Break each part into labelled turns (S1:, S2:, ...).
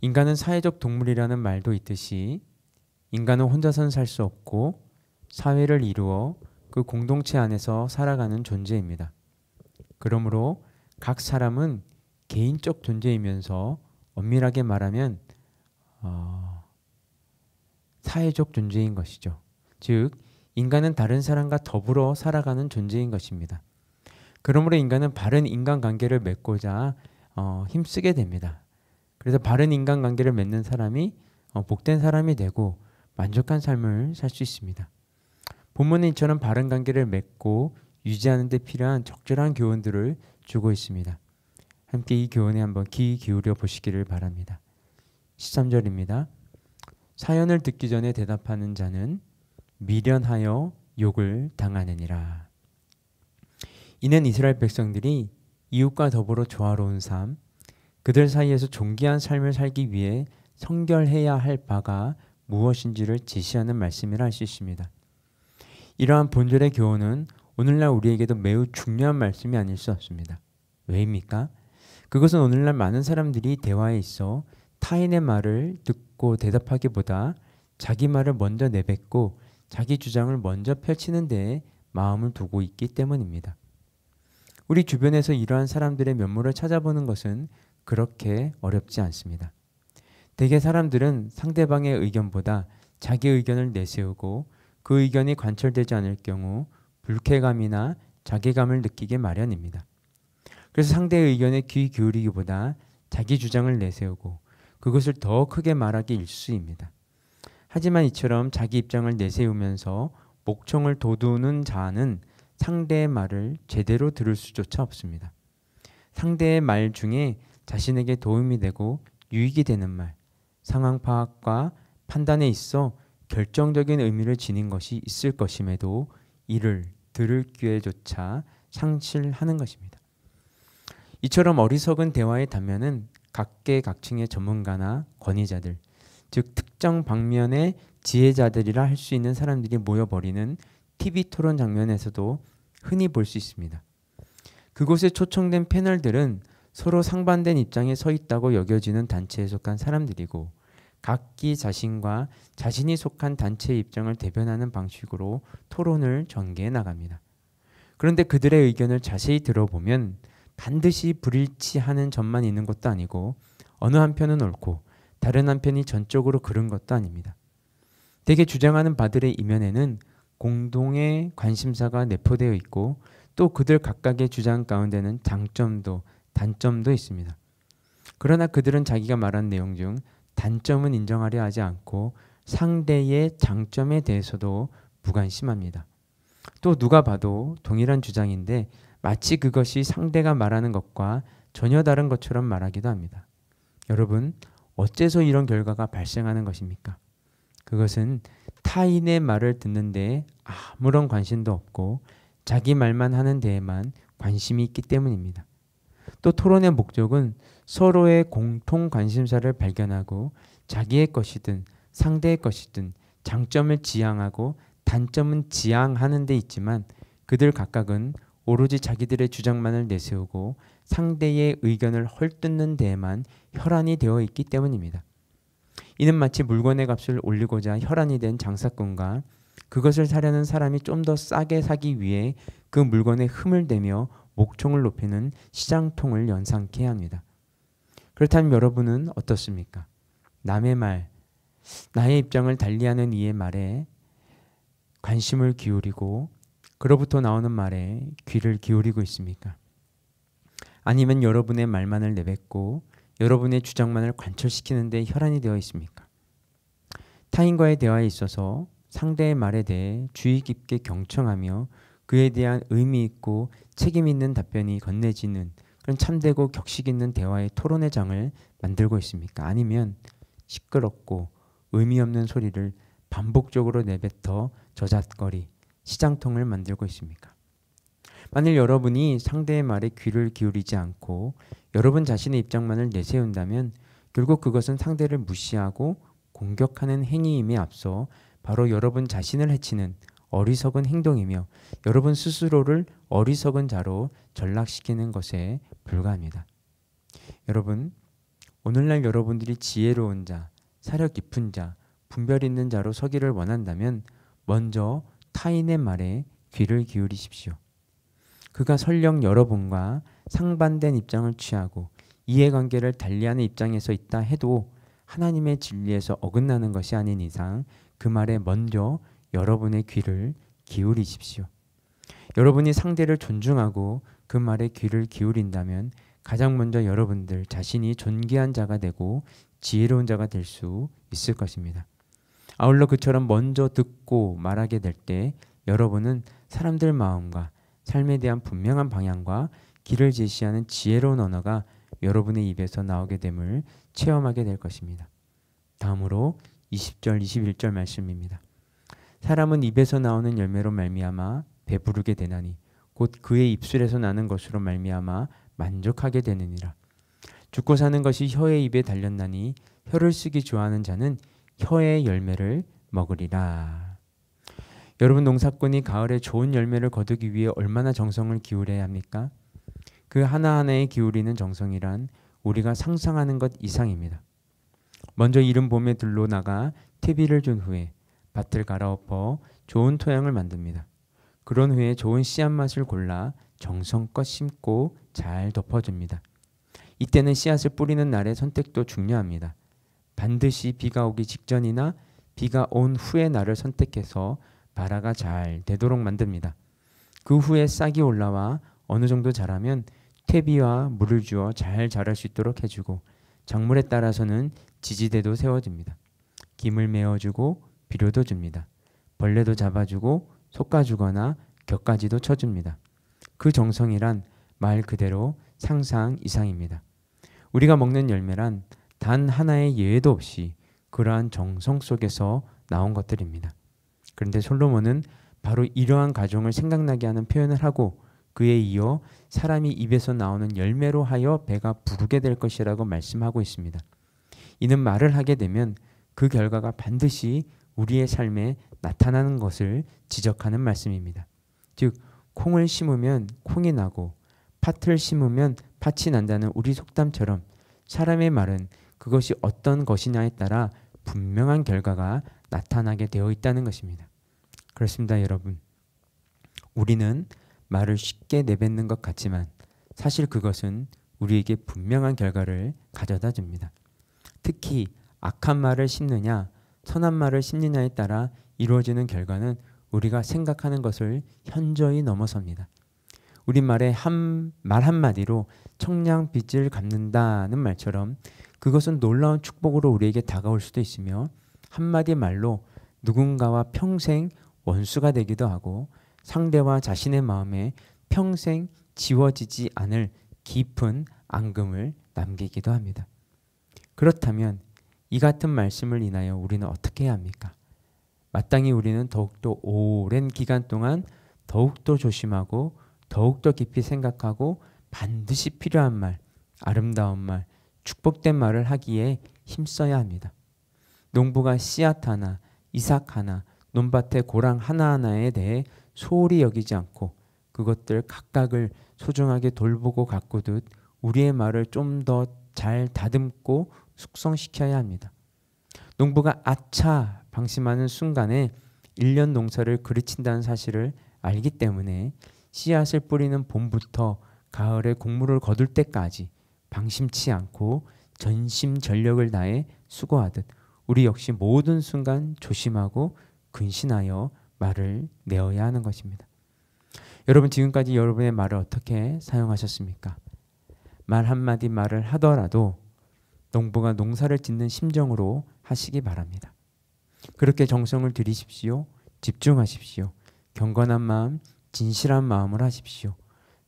S1: 인간은 사회적 동물이라는 말도 있듯이 인간은 혼자서는 살 수 없고 사회를 이루어 그 공동체 안에서 살아가는 존재입니다. 그러므로 각 사람은 개인적 존재이면서 엄밀하게 말하면 사회적 존재인 것이죠. 즉 인간은 다른 사람과 더불어 살아가는 존재인 것입니다. 그러므로 인간은 바른 인간관계를 맺고자 힘쓰게 됩니다. 그래서 바른 인간관계를 맺는 사람이 복된 사람이 되고 만족한 삶을 살 수 있습니다. 본문은 이처럼 바른 관계를 맺고 유지하는 데 필요한 적절한 교훈들을 주고 있습니다. 함께 이 교훈에 한번 귀 기울여 보시기를 바랍니다. 13절입니다. 사연을 듣기 전에 대답하는 자는 미련하여 욕을 당하느니라. 이는 이스라엘 백성들이 이웃과 더불어 조화로운 삶, 그들 사이에서 존귀한 삶을 살기 위해 성결해야 할 바가 무엇인지를 지시하는 말씀이라 할 수 있습니다. 이러한 본절의 교훈은 오늘날 우리에게도 매우 중요한 말씀이 아닐 수 없습니다. 왜입니까? 그것은 오늘날 많은 사람들이 대화에 있어 타인의 말을 듣고 대답하기보다 자기 말을 먼저 내뱉고 자기 주장을 먼저 펼치는 데에 마음을 두고 있기 때문입니다. 우리 주변에서 이러한 사람들의 면모를 찾아보는 것은 그렇게 어렵지 않습니다. 대개 사람들은 상대방의 의견보다 자기 의견을 내세우고 그 의견이 관철되지 않을 경우 불쾌감이나 자괴감을 느끼게 마련입니다. 그래서 상대의 의견에 귀 기울이기보다 자기 주장을 내세우고 그것을 더 크게 말하기 일쑤입니다. 하지만 이처럼 자기 입장을 내세우면서 목청을 돋우는 자는 상대의 말을 제대로 들을 수조차 없습니다. 상대의 말 중에 자신에게 도움이 되고 유익이 되는 말, 상황 파악과 판단에 있어 결정적인 의미를 지닌 것이 있을 것임에도 이를 들을 기회조차 상실하는 것입니다. 이처럼 어리석은 대화의 단면은 각계각층의 전문가나 권위자들, 즉 특정 방면의 지혜자들이라 할 수 있는 사람들이 모여버리는 TV 토론 장면에서도 흔히 볼 수 있습니다. 그곳에 초청된 패널들은 서로 상반된 입장에 서 있다고 여겨지는 단체에 속한 사람들이고 각기 자신과 자신이 속한 단체의 입장을 대변하는 방식으로 토론을 전개해 나갑니다. 그런데 그들의 의견을 자세히 들어보면 반드시 불일치하는 점만 있는 것도 아니고 어느 한편은 옳고 다른 한편이 전적으로 그른 것도 아닙니다. 대개 주장하는 바들의 이면에는 공동의 관심사가 내포되어 있고 또 그들 각각의 주장 가운데는 장점도 단점도 있습니다. 그러나 그들은 자기가 말한 내용 중 단점은 인정하려 하지 않고 상대의 장점에 대해서도 무관심합니다. 또 누가 봐도 동일한 주장인데 마치 그것이 상대가 말하는 것과 전혀 다른 것처럼 말하기도 합니다. 여러분, 어째서 이런 결과가 발생하는 것입니까? 그것은 타인의 말을 듣는 데에 아무런 관심도 없고 자기 말만 하는 데에만 관심이 있기 때문입니다. 또 토론의 목적은 서로의 공통 관심사를 발견하고 자기의 것이든 상대의 것이든 장점을 지향하고 단점은 지양하는 데 있지만 그들 각각은 오로지 자기들의 주장만을 내세우고 상대의 의견을 헐뜯는 데에만 혈안이 되어 있기 때문입니다. 이는 마치 물건의 값을 올리고자 혈안이 된 장사꾼과 그것을 사려는 사람이 좀 더 싸게 사기 위해 그 물건에 흠을 대며 목총을 높이는 시장통을 연상케 합니다. 그렇다면 여러분은 어떻습니까? 남의 말, 나의 입장을 달리하는 이의 말에 관심을 기울이고 그로부터 나오는 말에 귀를 기울이고 있습니까? 아니면 여러분의 말만을 내뱉고 여러분의 주장만을 관철시키는 데 혈안이 되어 있습니까? 타인과의 대화에 있어서 상대의 말에 대해 주의 깊게 경청하며 그에 대한 의미 있고 책임 있는 답변이 건네지는 그런 참되고 격식 있는 대화의 토론의 장을 만들고 있습니까? 아니면 시끄럽고 의미 없는 소리를 반복적으로 내뱉어 저잣거리, 시장통을 만들고 있습니까? 만일 여러분이 상대의 말에 귀를 기울이지 않고 여러분 자신의 입장만을 내세운다면 결국 그것은 상대를 무시하고 공격하는 행위임에 앞서 바로 여러분 자신을 해치는 어리석은 행동이며 여러분 스스로를 어리석은 자로 전락시키는 것에 불과합니다. 여러분, 오늘날 여러분들이 지혜로운 자, 사력 깊은 자, 분별 있는 자로 서기를 원한다면 먼저 타인의 말에 귀를 기울이십시오. 그가 설령 여러분과 상반된 입장을 취하고 이해관계를 달리하는 입장에서 있다 해도 하나님의 진리에서 어긋나는 것이 아닌 이상 그 말에 먼저 여러분의 귀를 기울이십시오. 여러분이 상대를 존중하고 그 말에 귀를 기울인다면 가장 먼저 여러분들 자신이 존귀한 자가 되고 지혜로운 자가 될 수 있을 것입니다. 아울러 그처럼 먼저 듣고 말하게 될 때 여러분은 사람들 마음과 삶에 대한 분명한 방향과 길을 제시하는 지혜로운 언어가 여러분의 입에서 나오게 됨을 체험하게 될 것입니다. 다음으로 20절, 21절 말씀입니다. 사람은 입에서 나오는 열매로 말미암아 배부르게 되나니 곧 그의 입술에서 나는 것으로 말미암아 만족하게 되느니라. 죽고 사는 것이 혀의 입에 달렸나니 혀를 쓰기 좋아하는 자는 혀의 열매를 먹으리라. 여러분, 농사꾼이 가을에 좋은 열매를 거두기 위해 얼마나 정성을 기울여야 합니까? 그 하나하나에 기울이는 정성이란 우리가 상상하는 것 이상입니다. 먼저 이른 봄에 들로 나가 퇴비를 준 후에 밭을 갈아엎어 좋은 토양을 만듭니다. 그런 후에 좋은 씨앗맛을 골라 정성껏 심고 잘 덮어줍니다. 이때는 씨앗을 뿌리는 날의 선택도 중요합니다. 반드시 비가 오기 직전이나 비가 온 후의 날을 선택해서 발화가 잘 되도록 만듭니다. 그 후에 싹이 올라와 어느 정도 자라면 퇴비와 물을 주어 잘 자랄 수 있도록 해주고 작물에 따라서는 지지대도 세워줍니다. 김을 메어주고 비료도 줍니다. 벌레도 잡아주고 솎아주거나 격가지도 쳐줍니다. 그 정성이란 말 그대로 상상 이상입니다. 우리가 먹는 열매란 단 하나의 예외도 없이 그러한 정성 속에서 나온 것들입니다. 그런데 솔로몬은 바로 이러한 가정을 생각나게 하는 표현을 하고 그에 이어 사람이 입에서 나오는 열매로 하여 배가 부르게 될 것이라고 말씀하고 있습니다. 이는 말을 하게 되면 그 결과가 반드시 우리의 삶에 나타나는 것을 지적하는 말씀입니다. 즉 콩을 심으면 콩이 나고 팥을 심으면 팥이 난다는 우리 속담처럼 사람의 말은 그것이 어떤 것이냐에 따라 분명한 결과가 나타나게 되어 있다는 것입니다. 그렇습니다, 여러분. 우리는 말을 쉽게 내뱉는 것 같지만 사실 그것은 우리에게 분명한 결과를 가져다 줍니다. 특히 악한 말을 심느냐 선한 말을 심느냐에 따라 이루어지는 결과는 우리가 생각하는 것을 현저히 넘어섭니다. 우리말에 말 한마디로 청량빛을 갚는다는 말처럼 그것은 놀라운 축복으로 우리에게 다가올 수도 있으며 한마디 말로 누군가와 평생 원수가 되기도 하고 상대와 자신의 마음에 평생 지워지지 않을 깊은 앙금을 남기기도 합니다. 그렇다면 이 같은 말씀을 인하여 우리는 어떻게 해야 합니까? 마땅히 우리는 더욱더 오랜 기간 동안 더욱더 조심하고 더욱더 깊이 생각하고 반드시 필요한 말, 아름다운 말, 축복된 말을 하기에 힘써야 합니다. 농부가 씨앗 하나, 이삭 하나, 논밭의 고랑 하나하나에 대해 소홀히 여기지 않고 그것들 각각을 소중하게 돌보고 가꾸듯 우리의 말을 좀 더 잘 다듬고 숙성시켜야 합니다. 농부가 아차 방심하는 순간에 1년 농사를 그르친다는 사실을 알기 때문에 씨앗을 뿌리는 봄부터 가을에 곡물을 거둘 때까지 방심치 않고 전심전력을 다해 수고하듯 우리 역시 모든 순간 조심하고 근신하여 말을 내어야 하는 것입니다. 여러분, 지금까지 여러분의 말을 어떻게 사용하셨습니까? 말 한마디 말을 하더라도 농부가 농사를 짓는 심정으로 하시기 바랍니다. 그렇게 정성을 들이십시오. 집중하십시오. 경건한 마음, 진실한 마음으로 하십시오.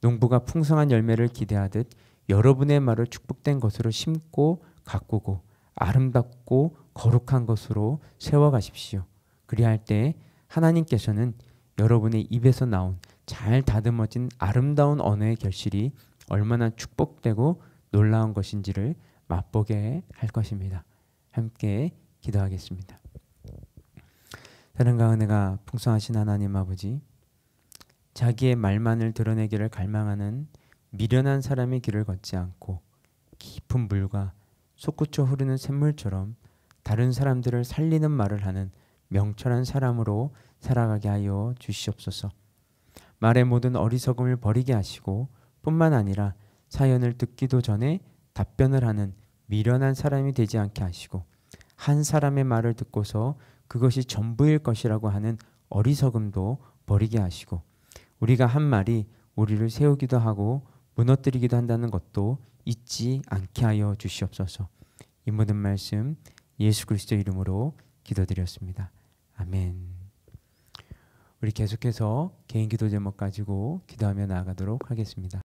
S1: 농부가 풍성한 열매를 기대하듯 여러분의 말을 축복된 것으로 심고 가꾸고 아름답고 거룩한 것으로 세워가십시오. 그리할 때 하나님께서는 여러분의 입에서 나온 잘 다듬어진 아름다운 언어의 결실이 얼마나 축복되고 놀라운 것인지를 맛보게 할 것입니다. 함께 기도하겠습니다. 사랑과 은혜가 풍성하신 하나님 아버지, 자기의 말만을 드러내기를 갈망하는 미련한 사람의 길을 걷지 않고 깊은 물과 솟구쳐 흐르는 샘물처럼 다른 사람들을 살리는 말을 하는 명철한 사람으로 살아가게 하여 주시옵소서. 말의 모든 어리석음을 버리게 하시고 뿐만 아니라 사연을 듣기도 전에 답변을 하는 미련한 사람이 되지 않게 하시고 한 사람의 말을 듣고서 그것이 전부일 것이라고 하는 어리석음도 버리게 하시고 우리가 한 말이 우리를 세우기도 하고 무너뜨리기도 한다는 것도 잊지 않게 하여 주시옵소서. 이 모든 말씀 예수 그리스도 이름으로 기도드렸습니다. 아멘. 우리 계속해서 개인 기도 제목 가지고 기도하며 나아가도록 하겠습니다.